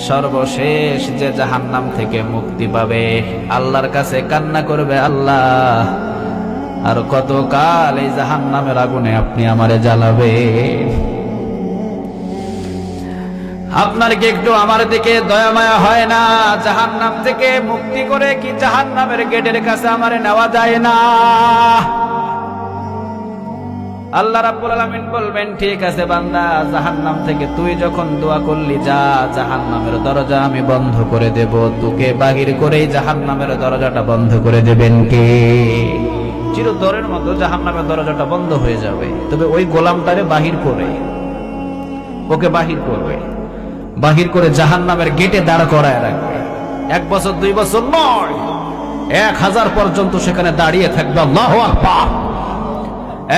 সর্বশেষ যে জাহান্নাম থেকে মুক্তি পাবে, আল্লাহর কাছে কান্না করবে, আল্লাহ আর কতকাল এই জাহান্নামের আগুনে আপনি আমারে জ্বালাবে? আপনার কি একটু আমার দিকে দয়া মায়া হয় না? জাহান্নাম থেকে মুক্তি করে কি জাহান্নামের গেটের কাছে আমারে নেওয়া যায় না? আল্লাহ রাব্বুল আলামিন বলবেন, ঠিক আছে বান্দা, জাহান্নাম থেকে তুই যখন দোয়া করলি, যা, জাহান্নামের দরজা আমি বন্ধ করে দেব। তোকে বাহির করেই জাহান্নামের দরজাটা বন্ধ করে দেবেন কে? চিরতরের মতো জাহান্নামের দরজাটা বন্ধ হয়ে যাবে, তবে ওই গোলামটারে বাহির করে, ওকে বাহির করবে, বাহির করে জাহান্নামের গেটে দাঁড় করায় রাখবে। 1 বছর 2 বছর নয়, 1000 পর্যন্ত সেখানে দাঁড়িয়ে থাকবে। আল্লাহু আকবার।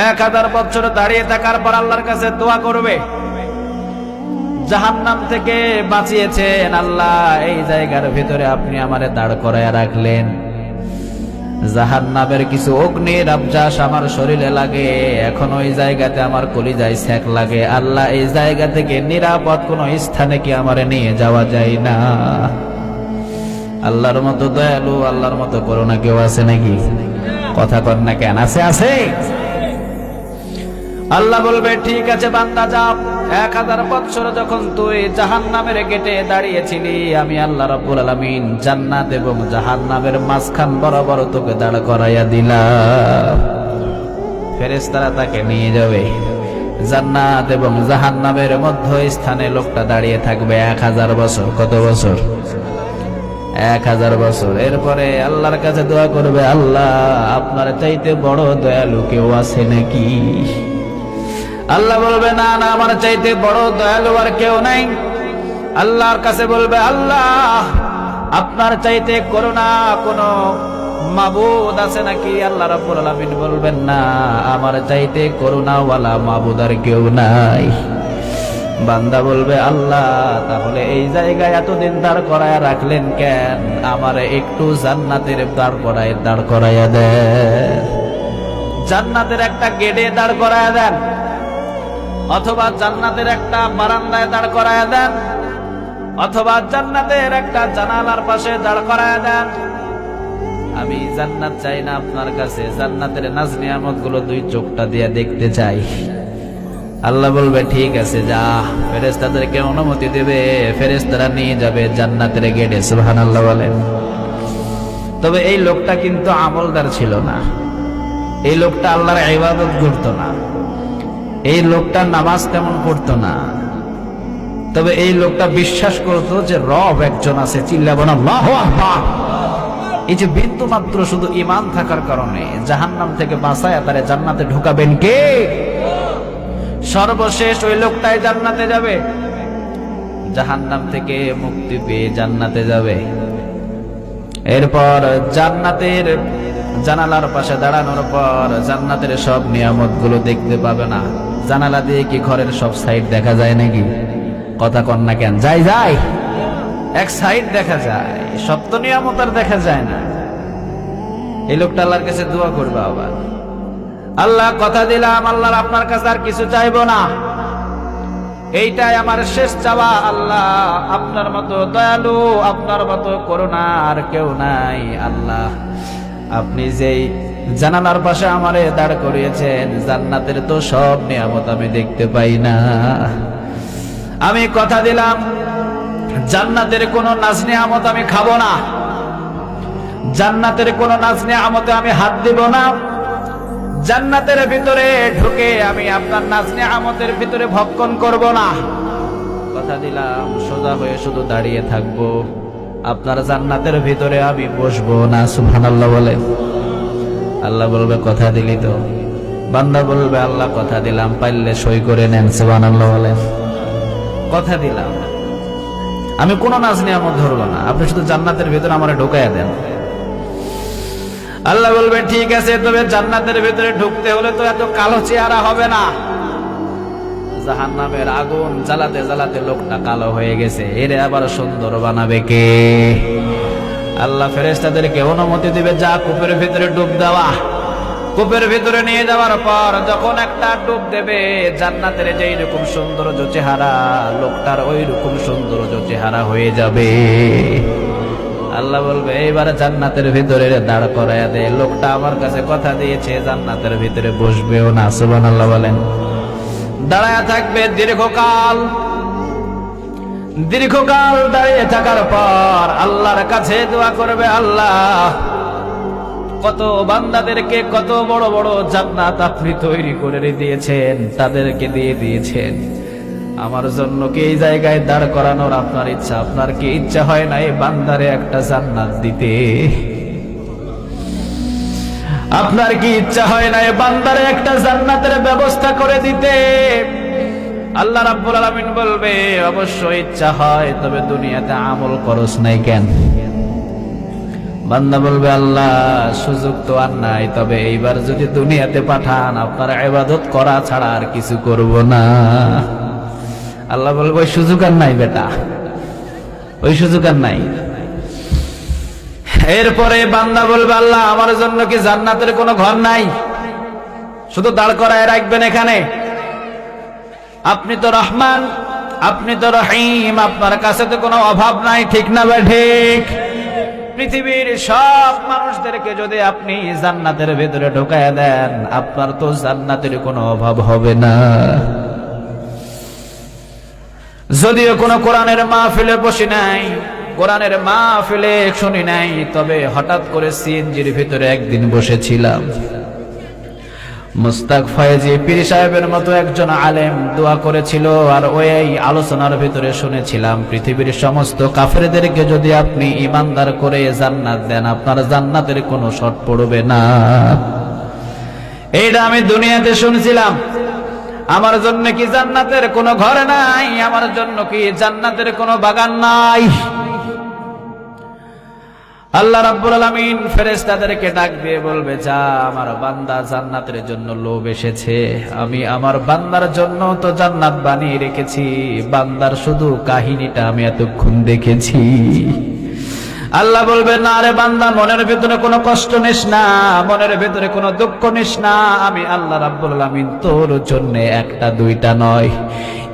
1000 বছর দাঁড়িয়ে থাকার পর আল্লাহর কাছে দোয়া করবে, জাহান্নাম থেকে বাঁচিয়েছেন আল্লাহ, এই জায়গার ভিতরে আপনি আমারে দাঁড় করায় রাখলেন। জাহান্নামের কিছু অগ্নির আবজাস আমার শরীরে লাগে, এখন ওই জায়গাতে আমার কলিজায় সেক লাগে। আল্লাহ, এই জায়গা থেকে নিরাপদ কোন স্থানে কি আমারে নিয়ে যাওয়া যায় না? আল্লাহর মতো দয়ালু, আল্লাহর মতো করুণা কেউ আছে নাকি? কথা কর না কেন? আছে, আছে। আল্লাহ বলবে, ঠিক আছে বান্দা, যা। 1000 বছর যখন তুই জাহান্নামের গেটে দাঁড়িয়েছিলি, আমি আল্লাহ রাব্বুল আলামিন জান্নাত এবং জাহান্নামের মাঝখান বরাবর তোকে দাঁড় করাইয়া দিলাম। ফেরেশতারা তাকে নিয়ে যাবে, জান্নাত এবং জাহান্নামের মধ্যস্থানে লোকটা দাঁড়িয়ে থাকবে 1000 বছর। কত বছর? 1000 বছর। এরপরে আল্লাহর কাছে দোয়া করবে, আল্লাহ আপনার চাইতে বড় দয়ালু কেউ আছে নাকি? আল্লাহ বলবে, না না, আমার চাইতে বড় দয়ালু আর কেউ নাই। আল্লাহর কাছে বলবে, আল্লাহ আপনার চাইতে করুণা কোন মাবুদ আছে নাকি? আল্লাহ রাব্বুল আলামিন বলবেন, না, আমার চাইতে করুণাওয়ালা মাবুদ আর কেউ নাই। বান্দা বলবে, আল্লাহ তাহলে এই জায়গায় এতদিন দাঁড় করায়া রাখলেন কেন? আমার একটু জান্নাতের দাঁড় করাইয়া দেন। জান্নাতের একটা গেটে দাঁড় করাইয়া দেন, অথবা জান্নাতের একটা বারান্দায় দাঁড় করাইয়া দেন, অথবা জান্নাতের একটা জানালার পাশে দাঁড় করাইয়া দেন। আমি জান্নাত চাই না আপনার কাছে, জান্নাতের নাজ নিয়ামত গুলো 2 চোখটা দিয়ে দেখতে চাই। আল্লাহ বলবে, ঠিক আছে, যা। ফেরেশতাদেরকে অনুমতি দেবে, ফেরেশতারা নিয়ে যাবে জান্নাতের গেটে। সুবহানাল্লাহ বলেন। তবে এই লোকটা কিন্তু আমলদার ছিল না, এই লোকটা আল্লাহর ইবাদত করতো না, এই লোকটা নামাজ তেমন পড়তো না। তবে এই লোকটা বিশ্বাস করতো যে রব একজন আছে। চিল্লাবেন আল্লাহু আকবার। এই যে বিন্দু মাত্র শুধু ঈমান থাকার কারণে জাহান্নাম থেকে বাঁচায়া তারে জান্নাতে ঢোকাবেন কে? সর্বশেষ ওই লোকটাই জান্নাতে যাবে, জাহান্নাম থেকে মুক্তি পেয়ে জান্নাতে যাবে। এরপর জান্নাতের জানালার পাশে দাঁড়ানোর পর জান্নাতের সব নিয়ামত গুলো দেখতে পাবে না। জানালা দিয়ে কি ঘরের সব সাইড দেখা যায় নাকি? কথা কন না কেন? যাই যায়, এক সাইড দেখা যায়, সব তো নিয়ামত আর দেখা যায় না। এই লোকটা আল্লাহর কাছে দোয়া করবে আবার, আল্লাহ কথা দিলাম, আল্লাহর আপনার কাছে আর কিছু চাইবো না, এইটাই আমার শেষ চাওয়া। আল্লাহ আপনার মতো দয়ালু, আপনার মতো করুণা আর কেউ নাই। আল্লাহ আপনি যেই জানালার পাশে আমারে দাঁড় করিয়েছেন, জান্নাতের তো সব নিয়ামত আমি দেখতে পাই না। আমি কথা দিলাম, জান্নাতের কোন নাজ নিয়ামত আমি খাবো না, জান্নাতের কোন নাজ নিয়ামতে আমি হাত দিব না, জান্নাতের ভিতরে ঢুকে আমি আপনার নাজ নিয়ামতের ভিতরে ভক্ষণ করব না। কথা দিলাম, সোজা হয়ে শুধু দাঁড়িয়ে থাকবো, আপনার জান্নাতের ভিতরে আমি বসবো না। সুবহানাল্লাহ বলে। আল্লাহ বলবে, কথা দিলি তো? বান্দা বলবে, আল্লাহ কথা দিলাম, পারলে সই করে নেন। সুবহানাল্লাহ বলে। কথা দিলাম, আমি কোন নাজ নিয়ামত ধরবো না, আপনি শুধু জান্নাতের ভিতরে আমারে ঢুকাইয়া দেন। আল্লাহ বলবে, ঠিক আছে, তবে জান্নাতের ভিতরে ঢুকতে হলে তো এত কালো চেহারা হবে না। জাহান্নামের আগুন জ্বালাতে জ্বালাতে লোকটা কালো হয়ে গেছে, এরে আবার সুন্দর বানাবে কে? আল্লাহ ফেরেশতাদেরকে অনুমতি দিবে, যা কূপের ভিতরে ডুব দেওয়া। কূপের ভিতরে নিয়ে যাওয়ার পর যখন একটা ডুব দেবে, জান্নাতের যেই রকম সৌন্দর্য চেহারা, লোকটার ওই রকম সৌন্দর্য চেহারা হয়ে যাবে। আল্লাহ বলবে এইবার জান্নাতের ভিতরে দাঁড় করায়া দে, লোকটা আমার কাছে কথা দিয়েছে জান্নাতের ভিতরে বসবেও না। সুবহানাল্লাহ বলেন। দাঁড়ায়া থাকবে দীর্ঘকাল। দীর্ঘকাল দাঁড়িয়ে থাকার পর আল্লাহর কাছে দোয়া করবে, আল্লাহ কত বান্দাদেরকে কত বড় বড় জান্নাত আপনি তৈরি করে দিয়েছেন, তাদেরকে দিয়ে দিয়েছেন, আমার জন্য কি এই জায়গায় দাঁড় করানোর আপনার ইচ্ছা? আপনার কি ইচ্ছা হয় না এই বান্দারে একটা জান্নাত দিতে? আপনার কি ইচ্ছা হয় না এই বান্দারে একটা জান্নাতের ব্যবস্থা করে দিতে? আল্লাহ রাব্বুল আলামিন বলবে অবশ্যই ইচ্ছা হয়, তবে দুনিয়াতে আমল করস নাই কেন? বান্দা বলবে আল্লাহ সুযোগ তো আর নাই, তবে এইবার যদি দুনিয়াতে পাঠান আপনার ইবাদত করা ছাড়া আর কিছু করব না। আল্লাহ বলবে ওই সুযোগ আর নাই বেটা, ওই সুযোগ আর নাই। এরপরে বান্দা বলবে আল্লাহ আমার জন্য কি জান্নাতের কোনো ঘর নাই? শুধু দাঁড় করায় রাখবেন এখানে? আপনি তো রহমান, আপনি তো রহিম, আপনার কাছে তো কোনো অভাব নাই, ঠিক না বা ঠিক? পৃথিবীর সব মানুষদেরকে যদি আপনি জান্নাতের ভেতরে ঢোকায়া দেন, আপনার তো জান্নাতের কোনো অভাব হবে না। যদিও কোনো কোরআনের মাহফিলে বসি নাই, কোরআনের মাহফিলে শুনি নাই, তবে হঠাৎ করে সিএনজির ভিতরে একদিন বসেছিলাম। মুস্তাক ফয়েজি পীর সাহেবের মতো একজন আলেম দোয়া করেছিল, আর ওই আলোচনার ভিতরে শুনেছিলাম পৃথিবীর সমস্ত কাফেরদেরকে যদি আপনি ইমানদার করে জান্নাত দেন, আপনার জান্নাতের কোনো শর্ত পড়বে না। এইটা আমি দুনিয়াতে শুনছিলাম। আমার জন্য কি জান্নাতের কোনো ঘর নাই? আমার জন্য কি জান্নাতের কোনো বাগান নাই? আল্লাহ রাব্বুল আলামিন ফেরেশতাদেরকে ডাক দিয়ে বলবে, যা আমার বান্দা জান্নাতের জন্য লোভ এসেছে, আমি আমার বান্দার জন্য তো জান্নাত বানিয়ে রেখেছি, বান্দার শুধু কাহিনীটা আমি এতক্ষণ দেখেছি। আল্লাহ বলবে না রে বান্দা, মনের ভিতরে কোনো কষ্ট নিস না, মনের ভিতরে কোনো দুঃখ নিস না, আমি আল্লাহ রাব্বুল আলামিন তোর জন্য একটা দুইটা নয়,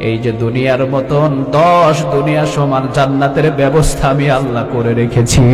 এই যে দুনিয়ার মতন 10 দুনিয়া সমান জান্নাতের ব্যবস্থা আমি আল্লাহ করে রেখেছি।